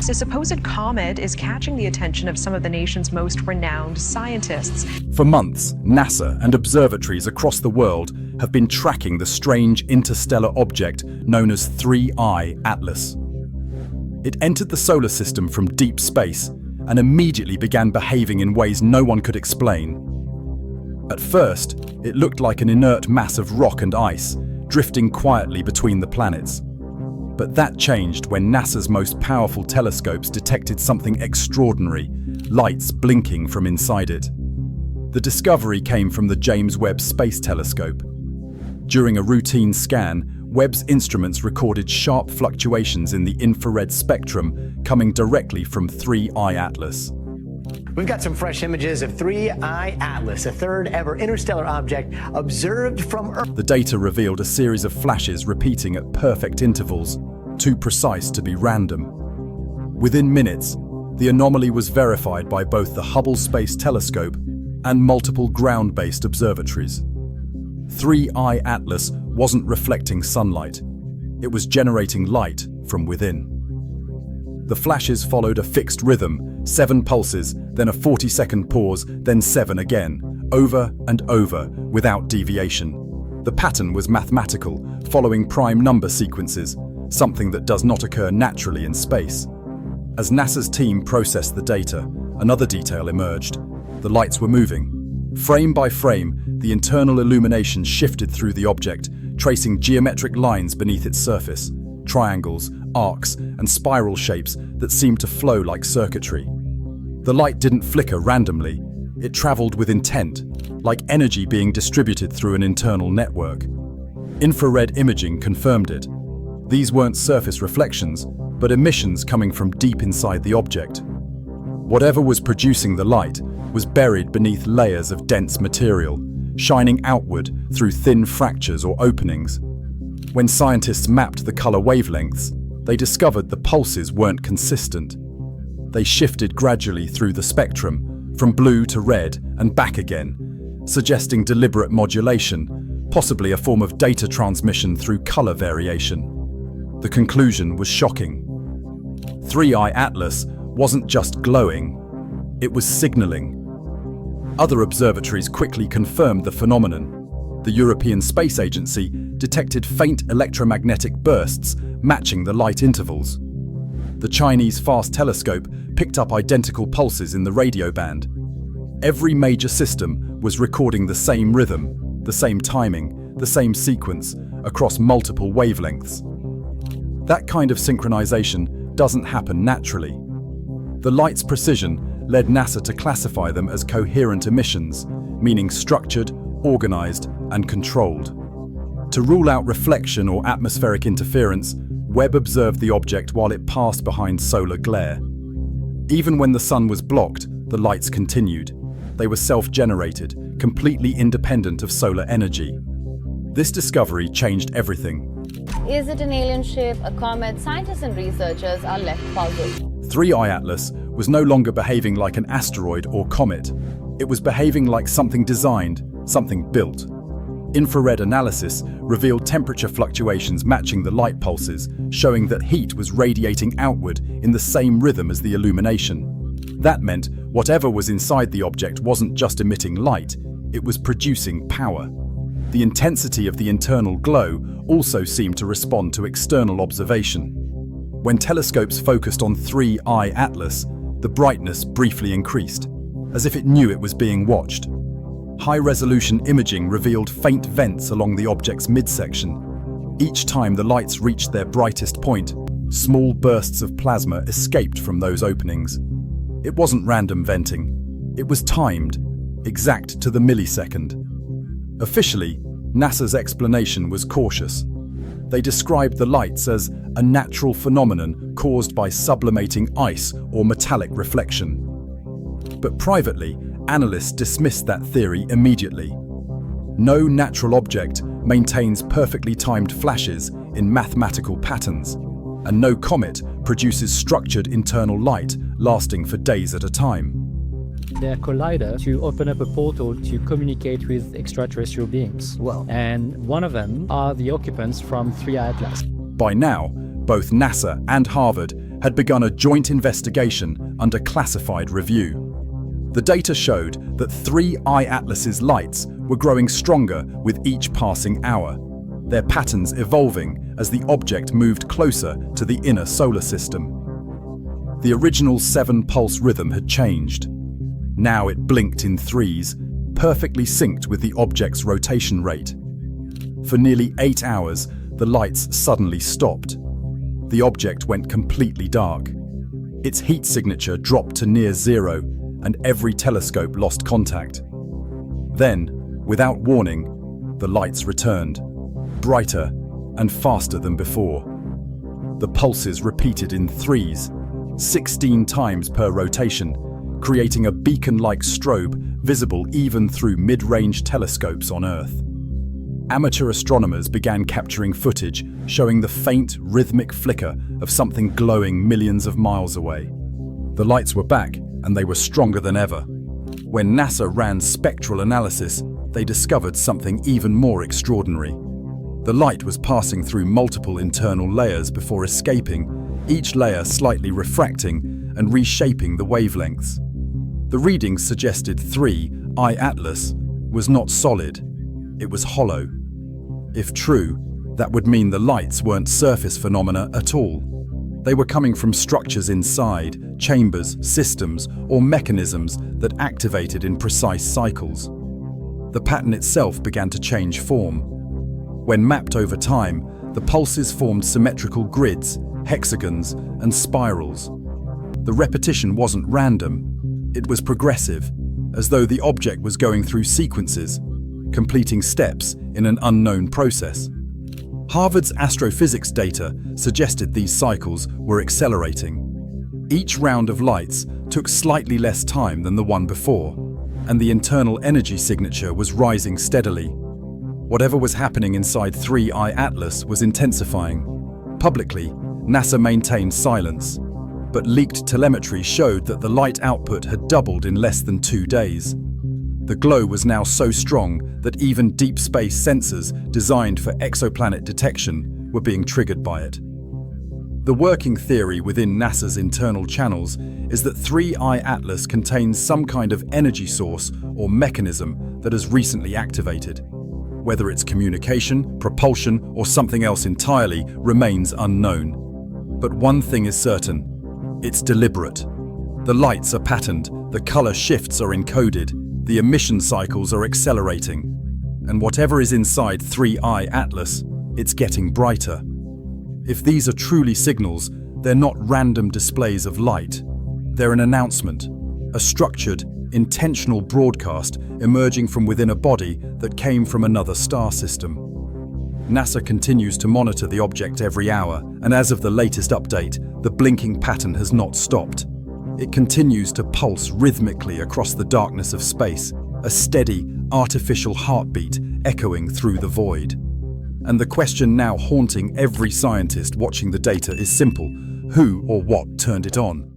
The supposed comet is catching the attention of some of the nation's most renowned scientists. For months, NASA and observatories across the world have been tracking the strange interstellar object known as 3IATLAS. It entered the solar system from deep space and immediately began behaving in ways no one could explain. At first, it looked like an inert mass of rock and ice, drifting quietly between the planets. But that changed when NASA's most powerful telescopes detected something extraordinary, lights blinking from inside it. The discovery came from the James Webb Space Telescope. During a routine scan, Webb's instruments recorded sharp fluctuations in the infrared spectrum coming directly from 3IATLAS. We've got some fresh images of 3IATLAS, a third ever interstellar object observed from Earth. The data revealed a series of flashes repeating at perfect intervals, too precise to be random. Within minutes, the anomaly was verified by both the Hubble Space Telescope and multiple ground-based observatories. 3IATLAS wasn't reflecting sunlight. It was generating light from within. The flashes followed a fixed rhythm, 7 pulses, then a 40-second pause, then 7 again, over and over, without deviation. The pattern was mathematical, following prime number sequences, something that does not occur naturally in space. As NASA's team processed the data, another detail emerged. The lights were moving. Frame by frame, the internal illumination shifted through the object, tracing geometric lines beneath its surface, triangles, arcs, and spiral shapes that seemed to flow like circuitry. The light didn't flicker randomly. It traveled with intent, like energy being distributed through an internal network. Infrared imaging confirmed it. These weren't surface reflections, but emissions coming from deep inside the object. Whatever was producing the light was buried beneath layers of dense material, shining outward through thin fractures or openings. When scientists mapped the color wavelengths, they discovered the pulses weren't consistent. They shifted gradually through the spectrum, from blue to red and back again, suggesting deliberate modulation, possibly a form of data transmission through color variation. The conclusion was shocking. 3IATLAS wasn't just glowing, it was signaling. Other observatories quickly confirmed the phenomenon. The European Space Agency detected faint electromagnetic bursts matching the light intervals. The Chinese Fast Telescope picked up identical pulses in the radio band. Every major system was recording the same rhythm, the same timing, the same sequence across multiple wavelengths. That kind of synchronization doesn't happen naturally. The light's precision led NASA to classify them as coherent emissions, meaning structured, organized, and controlled. To rule out reflection or atmospheric interference, Webb observed the object while it passed behind solar glare. Even when the sun was blocked, the lights continued. They were self-generated, completely independent of solar energy. This discovery changed everything. Is it an alien ship, a comet? Scientists and researchers are left puzzled. 3IATLAS was no longer behaving like an asteroid or comet. It was behaving like something designed, something built. Infrared analysis revealed temperature fluctuations matching the light pulses, showing that heat was radiating outward in the same rhythm as the illumination. That meant whatever was inside the object wasn't just emitting light, it was producing power. The intensity of the internal glow also seemed to respond to external observation. When telescopes focused on 3IATLAS, the brightness briefly increased, as if it knew it was being watched. High-resolution imaging revealed faint vents along the object's midsection. Each time the lights reached their brightest point, small bursts of plasma escaped from those openings. It wasn't random venting. It was timed, exact to the millisecond. Officially, NASA's explanation was cautious. They described the lights as a natural phenomenon caused by sublimating ice or metallic reflection. But privately, analysts dismissed that theory immediately. No natural object maintains perfectly timed flashes in mathematical patterns, and no comet produces structured internal light lasting for days at a time. Their collider to open up a portal to communicate with extraterrestrial beings. Whoa. And one of them are the occupants from 3IATLAS. By now, both NASA and Harvard had begun a joint investigation under classified review. The data showed that 3IATLAS's lights were growing stronger with each passing hour, their patterns evolving as the object moved closer to the inner solar system. The original 7-pulse rhythm had changed. Now it blinked in threes, perfectly synced with the object's rotation rate. For nearly 8 hours, the lights suddenly stopped. The object went completely dark. Its heat signature dropped to near zero, and every telescope lost contact. Then, without warning, the lights returned, brighter and faster than before. The pulses repeated in threes, 16 times per rotation, creating a beacon-like strobe visible even through mid-range telescopes on Earth. Amateur astronomers began capturing footage showing the faint, rhythmic flicker of something glowing millions of miles away. The lights were back, and they were stronger than ever. When NASA ran spectral analysis, they discovered something even more extraordinary. The light was passing through multiple internal layers before escaping, each layer slightly refracting and reshaping the wavelengths. The readings suggested 3IATLAS was not solid, it was hollow. If true, that would mean the lights weren't surface phenomena at all. They were coming from structures inside, chambers, systems, or mechanisms that activated in precise cycles. The pattern itself began to change form. When mapped over time, the pulses formed symmetrical grids, hexagons, and spirals. The repetition wasn't random, it was progressive, as though the object was going through sequences, completing steps in an unknown process. Harvard's astrophysics data suggested these cycles were accelerating. Each round of lights took slightly less time than the one before, and the internal energy signature was rising steadily. Whatever was happening inside 3IATLAS was intensifying. Publicly, NASA maintained silence, but leaked telemetry showed that the light output had doubled in less than 2 days. The glow was now so strong that even deep space sensors designed for exoplanet detection were being triggered by it. The working theory within NASA's internal channels is that 3IATLAS contains some kind of energy source or mechanism that has recently activated. Whether it's communication, propulsion, or something else entirely remains unknown. But one thing is certain: it's deliberate. The lights are patterned, the color shifts are encoded, the emission cycles are accelerating. And whatever is inside 3IATLAS, it's getting brighter. If these are truly signals, they're not random displays of light. They're an announcement, a structured, intentional broadcast emerging from within a body that came from another star system. NASA continues to monitor the object every hour, and as of the latest update, the blinking pattern has not stopped. It continues to pulse rhythmically across the darkness of space, a steady, artificial heartbeat echoing through the void. And the question now haunting every scientist watching the data is simple: who or what turned it on?